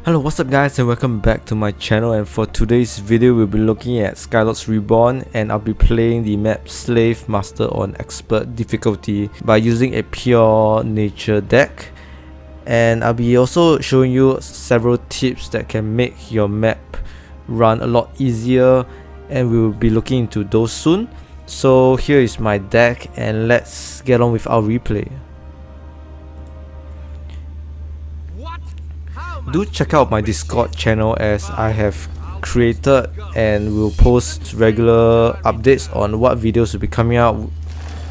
Hello, what's up guys, and welcome back to my channel. And for today's video we'll be looking at Skylords Reborn, and I'll be playing the map Slavemaster on expert difficulty by using a pure nature deck. And I'll be also showing you several tips that can make your map run a lot easier, and we'll be looking into those soon. So here is my deck, and let's get on with our replay. Do check out my Discord channel, as I have created and will post regular updates on what videos will be coming out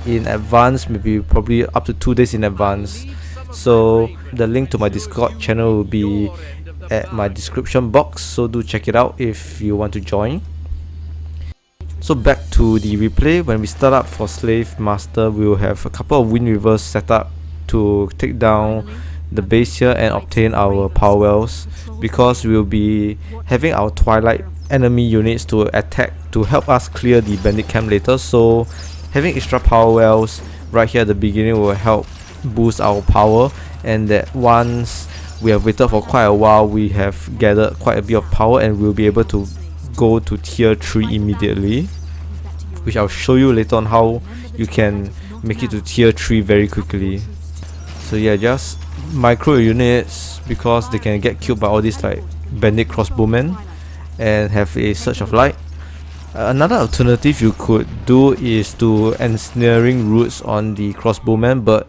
in advance, maybe probably up to 2 days in advance. So the link to my Discord channel will be at my description box, so do check it out if you want to join. So back to the replay. When we start up for Slavemaster, we will have a couple of wind rivers set up to take down the base here and obtain our power wells, because we'll be having our twilight enemy units to attack to help us clear the bandit camp later. So having extra power wells right here at the beginning will help boost our power, and that once we have waited for quite a while, we have gathered quite a bit of power and we'll be able to go to tier 3 immediately, which I'll show you later on how you can make it to tier 3 very quickly. So yeah, just micro units, because they can get killed by all these like bandit crossbowmen and have a surge of light. Another alternative you could do is to ensnaring roots on the crossbowmen, but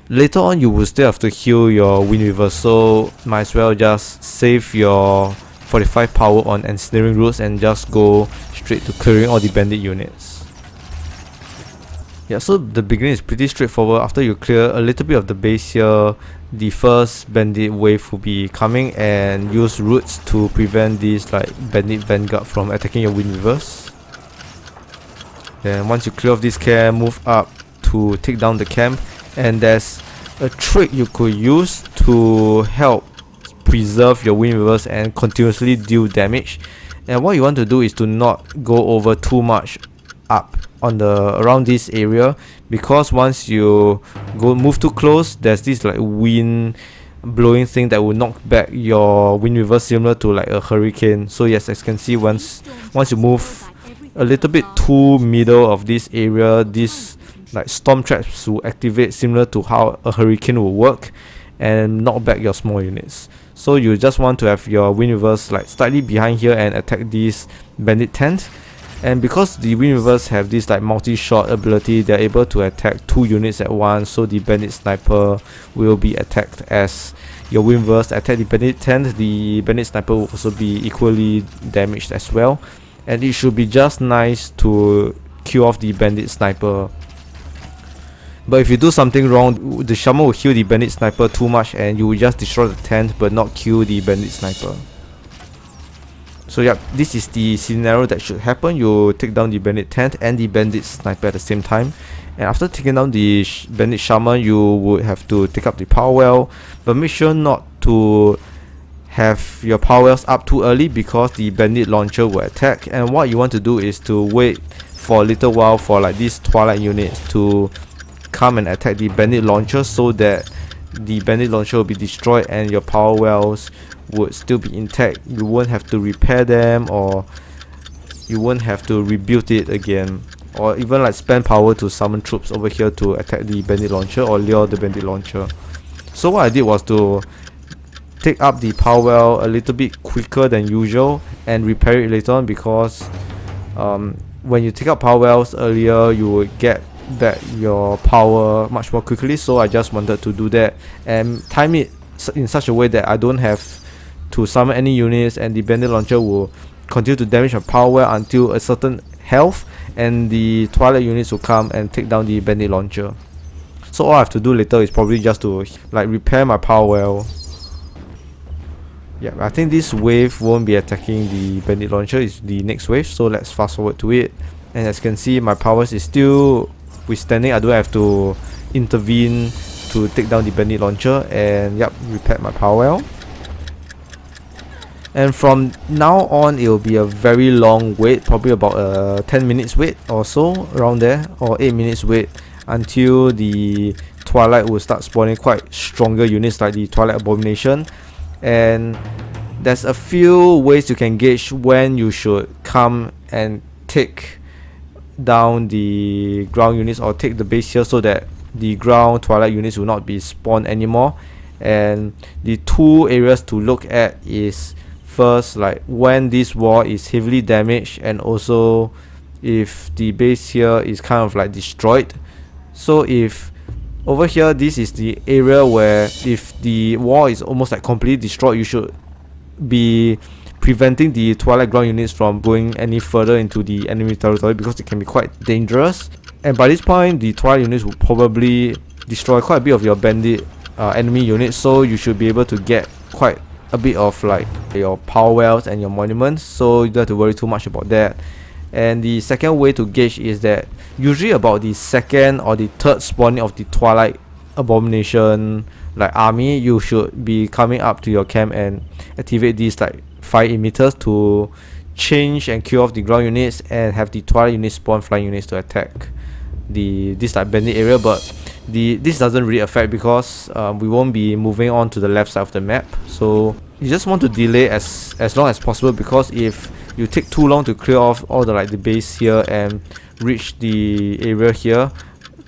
later on you will still have to heal your wind river, so might as well just save your 45 power on ensnaring roots and just go straight to clearing all the bandit units. Yeah, so the beginning is pretty straightforward. After you clear a little bit of the base here, the first bandit wave will be coming, and use roots to prevent this like bandit vanguard from attacking your wind rivers. Then once you clear off this camp, move up to take down the camp, and there's a trick you could use to help preserve your wind rivers and continuously deal damage. And what you want to do is to not go over too much up on the around this area, because once you move too close, there's this like wind blowing thing that will knock back your wind river, similar to like a hurricane. So yes, as you can see, once you move a little bit too middle of this area, this like storm traps will activate, similar to how a hurricane will work, and knock back your small units. So you just want to have your wind rivers like slightly behind here and attack this bandit tent. And because the wind rivers have this like multi-shot ability, they're able to attack 2 units at once, so the bandit sniper will be attacked as your wind rivers attack the bandit tent. The bandit sniper will also be equally damaged as well, and it should be just nice to kill off the bandit sniper. But if you do something wrong, the shaman will heal the bandit sniper too much and you will just destroy the tent but not kill the bandit sniper. So yeah, this is the scenario that should happen. You take down the bandit tent and the bandit sniper at the same time, and after taking down the bandit shaman, you would have to take up the power well, but make sure not to have your power wells up too early, because the bandit launcher will attack. And what you want to do is to wait for a little while for like these twilight units to come and attack the bandit launcher, so that the bandit launcher will be destroyed and your power wells would still be intact. You won't have to repair them, or you won't have to rebuild it again, or even like spend power to summon troops over here to attack the bandit launcher or lure the bandit launcher. So what I did was to take up the power well a little bit quicker than usual and repair it later on, because when you take up power wells earlier, you would get back your power much more quickly. So I just wanted to do that and time it in such a way that I don't have to summon any units, and the bandit launcher will continue to damage my power well until a certain health, and the twilight units will come and take down the bandit launcher. So all I have to do later is probably just to like repair my power well. Yeah, I think this wave won't be attacking the bandit launcher, it's the next wave, so let's fast forward to it. And as you can see, my powers is still withstanding. I don't have to intervene to take down the bandit launcher, and yep, repair my power well. And from now on, it will be a very long wait, probably about 10 minutes wait or so, around there, or 8 minutes wait, until the twilight will start spawning quite stronger units like the twilight abomination. And there's a few ways you can gauge when you should come and take down the ground units or take the base here, so that the ground twilight units will not be spawned anymore. And the two areas to look at is first, like when this wall is heavily damaged, and also if the base here is kind of like destroyed. So if over here, this is the area where if the wall is almost like completely destroyed, you should be preventing the twilight ground units from going any further into the enemy territory, because it can be quite dangerous. And by this point, the twilight units will probably destroy quite a bit of your bandit enemy units, so you should be able to get quite a bit of like your power wells and your monuments, so you don't have to worry too much about that. And the second way to gauge is that usually about the second or the third spawning of the twilight abomination like army, you should be coming up to your camp and activate these like fire emitters to change and kill off the ground units, and have the twilight units spawn flying units to attack this like bandit area. But this doesn't really affect, because we won't be moving on to the left side of the map, so you just want to delay as long as possible, because if you take too long to clear off all the like the base here and reach the area here,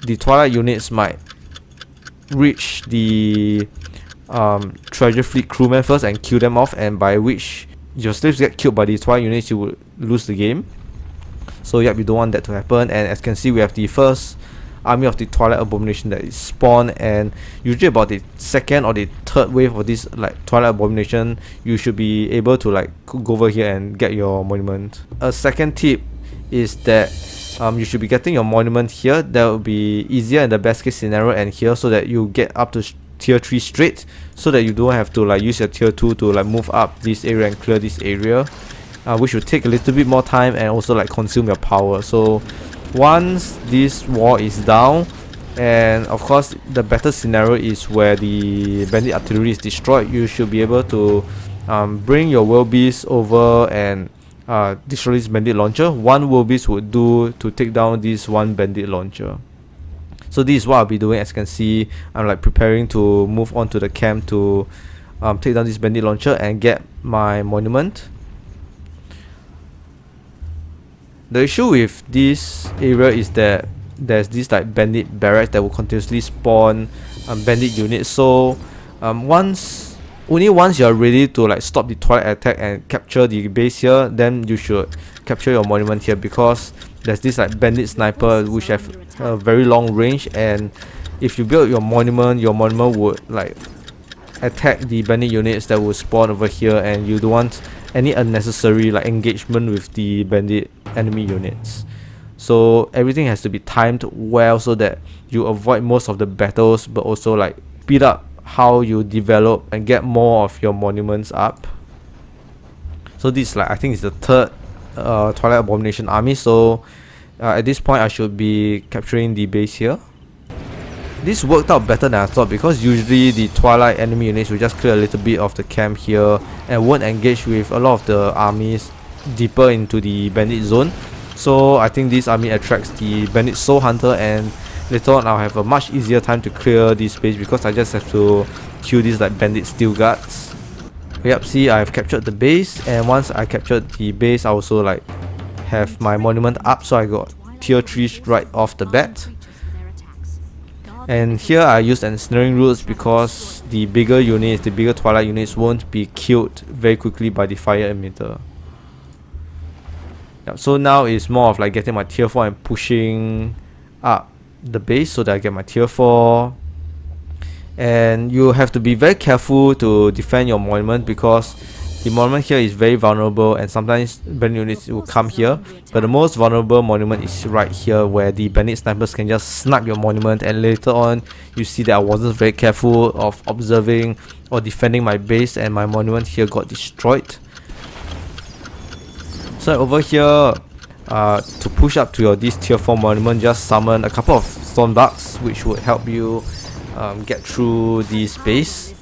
the twilight units might reach the treasure fleet crewman first and kill them off, and by which your slaves get killed by the twilight units, you would lose the game. So yep, you don't want that to happen. And as you can see, we have the first army of the twilight abomination that is spawned, and usually about the second or the third wave of this like twilight abomination, you should be able to like go over here and get your monument. A second tip is that you should be getting your monument here. That will be easier in the best case scenario, and here, so that you get up to tier 3 straight, so that you don't have to like use your tier 2 to like move up this area and clear this area, which will take a little bit more time and also like consume your power. So once this wall is down, and of course the better scenario is where the bandit artillery is destroyed, you should be able to bring your wildebeest over and destroy this bandit launcher. One wildebeest would do to take down this one bandit launcher. So this is what I'll be doing. As you can see, I'm like preparing to move on to the camp to take down this bandit launcher and get my monument. The issue with this area is that there's this like bandit barracks that will continuously spawn bandit units. So only once you're ready to like stop the twilight attack and capture the base here, then you should capture your monument here, because there's this like bandit sniper which have a very long range, and if you build your monument would like attack the bandit units that will spawn over here, and you don't want any unnecessary like engagement with the bandit enemy units. So everything has to be timed well, so that you avoid most of the battles, but also like speed up how you develop and get more of your monuments up. So this like I think is the third twilight abomination army. So at this point I should be capturing the base here. This worked out better than I thought, because usually the twilight enemy units will just clear a little bit of the camp here and won't engage with a lot of the armies deeper into the bandit zone. So I think this army attracts the bandit soul hunter, and later on I'll have a much easier time to clear this space, because I just have to kill these like bandit steel guards. Yep, see, I've captured the base, and once I captured the base, I also like have my monument up, so I got tier 3 right off the bat. And here I used ensnaring routes, because the bigger units, the bigger twilight units won't be killed very quickly by the fire emitter. Yep, so now it's more of like getting my tier 4 and pushing up the base so that I get my tier 4. And you have to be very careful to defend your monument, because the monument here is very vulnerable, and sometimes bandit units will come here, but the most vulnerable monument is right here, where the bandit snipers can just snipe your monument. And later on you see that I wasn't very careful of observing or defending my base, and my monument here got destroyed. So over here, to push up to your this tier 4 monument, just summon a couple of stone bugs, which would help you get through this base.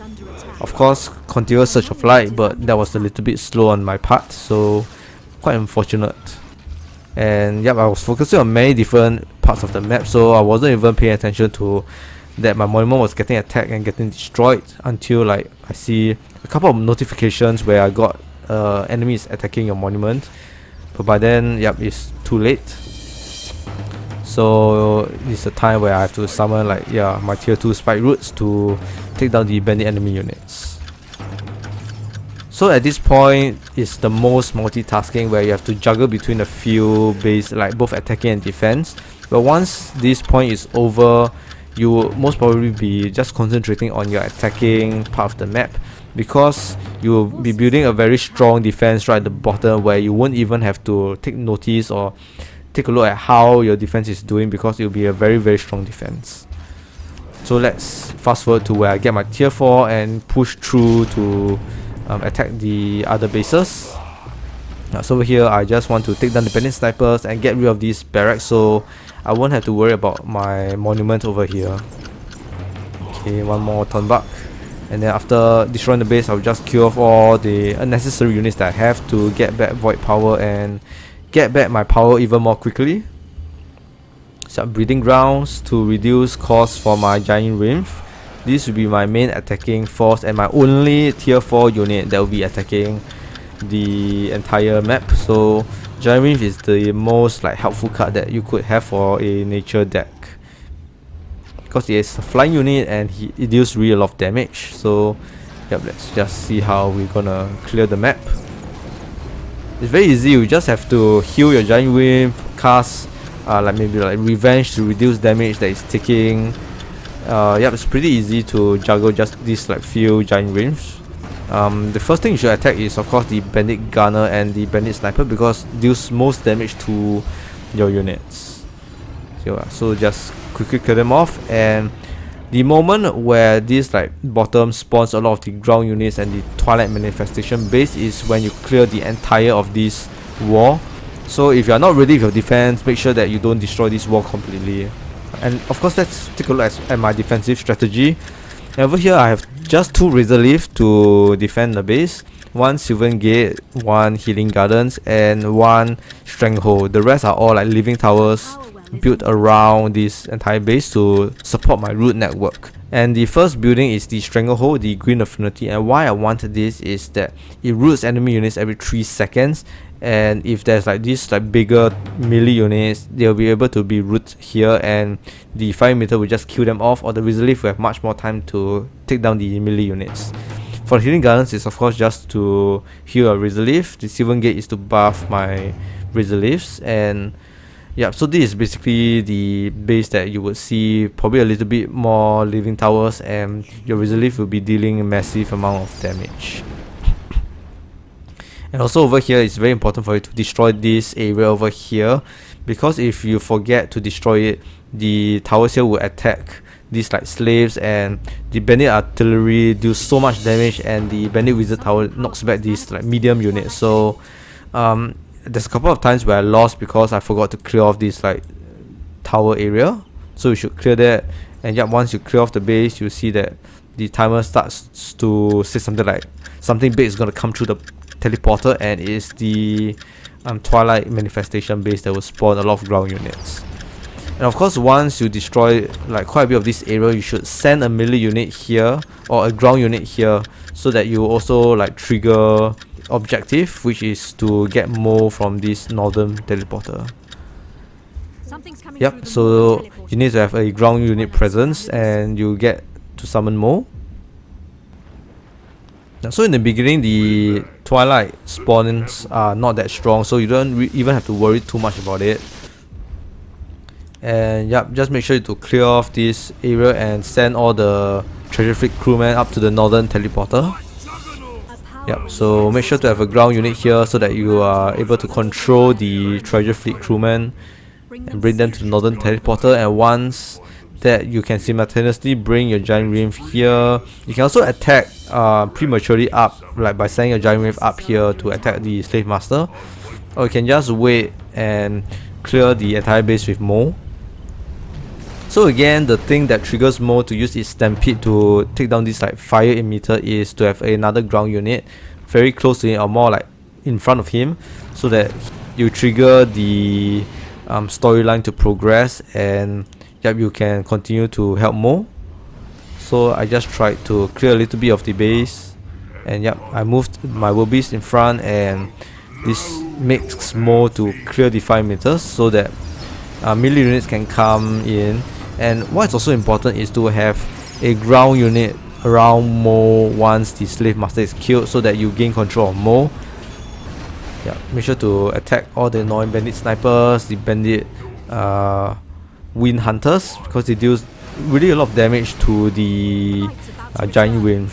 Of course, continuous search of light, but that was a little bit slow on my part, so quite unfortunate. And yep, I was focusing on many different parts of the map, so I wasn't even paying attention to that my monument was getting attacked and getting destroyed, until like I see a couple of notifications where I got enemies attacking your monument. But by then, yep, it's too late. So it's a time where I have to summon like my tier 2 spike roots to take down the bandit enemy units. So at this point, it's the most multitasking, where you have to juggle between a few base, like both attacking and defense. But once this point is over, you will most probably be just concentrating on your attacking part of the map, because you will be building a very strong defense right at the bottom, where you won't even have to take notice or take a look at how your defense is doing, because it will be a very strong defense. So let's fast forward to where I get my tier 4 and push through to attack the other bases. So over here, I just want to take down the bandit snipers and get rid of these barracks, so I won't have to worry about my monument over here. Okay, one more turn-back. And then after destroying the base, I'll just kill off all the unnecessary units that I have to get back void power and get back my power even more quickly. Some breeding grounds to reduce cost for my giant nymph. This will be my main attacking force and my only tier 4 unit that will be attacking the entire map. So giant nymph is the most like helpful card that you could have for a nature deck, because it is a flying unit and it deals really a lot of damage. So yep, let's just see how we're gonna clear the map. It's very easy. You just have to heal your giant nymph, cast like maybe like revenge to reduce damage that is taking. Yep, it's pretty easy to juggle just these like few giant nymphs. The first thing you should attack is of course the bandit gunner and the bandit sniper, because deals most damage to your units. So just quickly clear them off, and the moment where this like bottom spawns a lot of the ground units and the twilight manifestation base is when you clear the entire of this wall. So if you are not ready with your defense, make sure that you don't destroy this wall completely. And of course, let's take a look at my defensive strategy. And over here, I have just 2 Razor Leaf to defend the base, 1 Sylvan Gate, 1 Healing Gardens, and 1 Stranglehold. The rest are all like living towers built around this entire base to support my root network. And the first building is the Stranglehold, the Green Affinity, and why I want this is that it roots enemy units every 3 seconds, and if there's like these like bigger melee units, they'll be able to be rooted here, and the fire meter will just kill them off, or the Razor Leaf will have much more time to take down the melee units. For the Healing Gardens, is of course just to heal a Razor Leaf. The Sylvan Gate is to buff my Razor Leafs, and yeah, so this is basically the base that you would see, probably a little bit more living towers, and your Razor Leaf will be dealing a massive amount of damage. And also over here, it's very important for you to destroy this area over here, because if you forget to destroy it, the towers here will attack these like slaves, and the bandit artillery deals so much damage, and the bandit wizard tower knocks back these like medium units. So there's a couple of times where I lost because I forgot to clear off this like tower area, so you should clear that. And yeah, once you clear off the base, you see that the timer starts to say something like something big is going to come through the teleporter, and it's the twilight manifestation base that will spawn a lot of ground units. And of course, once you destroy like quite a bit of this area, you should send a melee unit here or a ground unit here, so that you also like trigger objective, which is to get more from this northern teleporter. Yep, so you need to have a ground unit presence, and you get to summon more. So in the beginning, the twilight spawns are not that strong, so you don't even have to worry too much about it. And yep, just make sure to clear off this area and send all the treasure fleet crewmen up to the northern teleporter. Yep, so make sure to have a ground unit here so that you are able to control the treasure fleet crewmen and bring them to the northern teleporter. And once that, you can simultaneously bring your giant nymph here. You can also attack prematurely up, like by sending a giant nymph up here to attack the slave master, or you can just wait and clear the entire base with Mo. So again, the thing that triggers Mo to use his stampede to take down this like fire emitter is to have another ground unit very close to him, or more like in front of him, so that you trigger the storyline to progress, and yep, you can continue to help Mo. So I just tried to clear a little bit of the base, and yep, I moved my world beast in front, and this makes more to clear the 5 meters so that melee units can come in. And what's also important is to have a ground unit around Mo once the slave master is killed, so that you gain control of Mo. Yeah, make sure to attack all the annoying bandit snipers, the bandit wind hunters, because they deal really a lot of damage to the giant wind.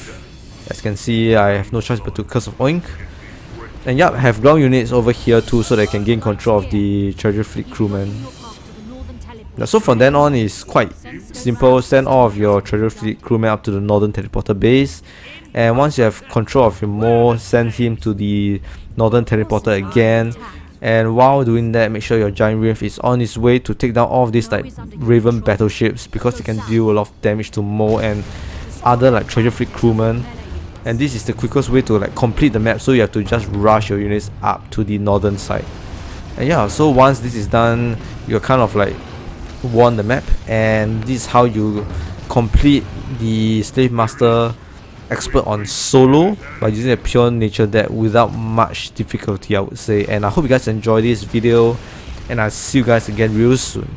As you can see, I have no choice but to Curse of Oink. And yeah, have ground units over here too, so they can gain control of the treasure fleet crewman. Now, so from then on is quite simple. Send all of your treasure fleet crewmen up to the northern teleporter base, and once you have control of your Mo, send him to the northern teleporter again. And while doing that, make sure your giant wave is on its way to take down all of these like Raven battleships, because it can deal a lot of damage to Mo and other like treasure fleet crewmen. And this is the quickest way to like complete the map, so you have to just rush your units up to the northern side. And yeah, so once this is done, you're kind of like won the map, and this is how you complete the Slavemaster Expert on solo by using a pure nature deck without much difficulty, I would say. And I hope you guys enjoy this video, and I'll see you guys again real soon.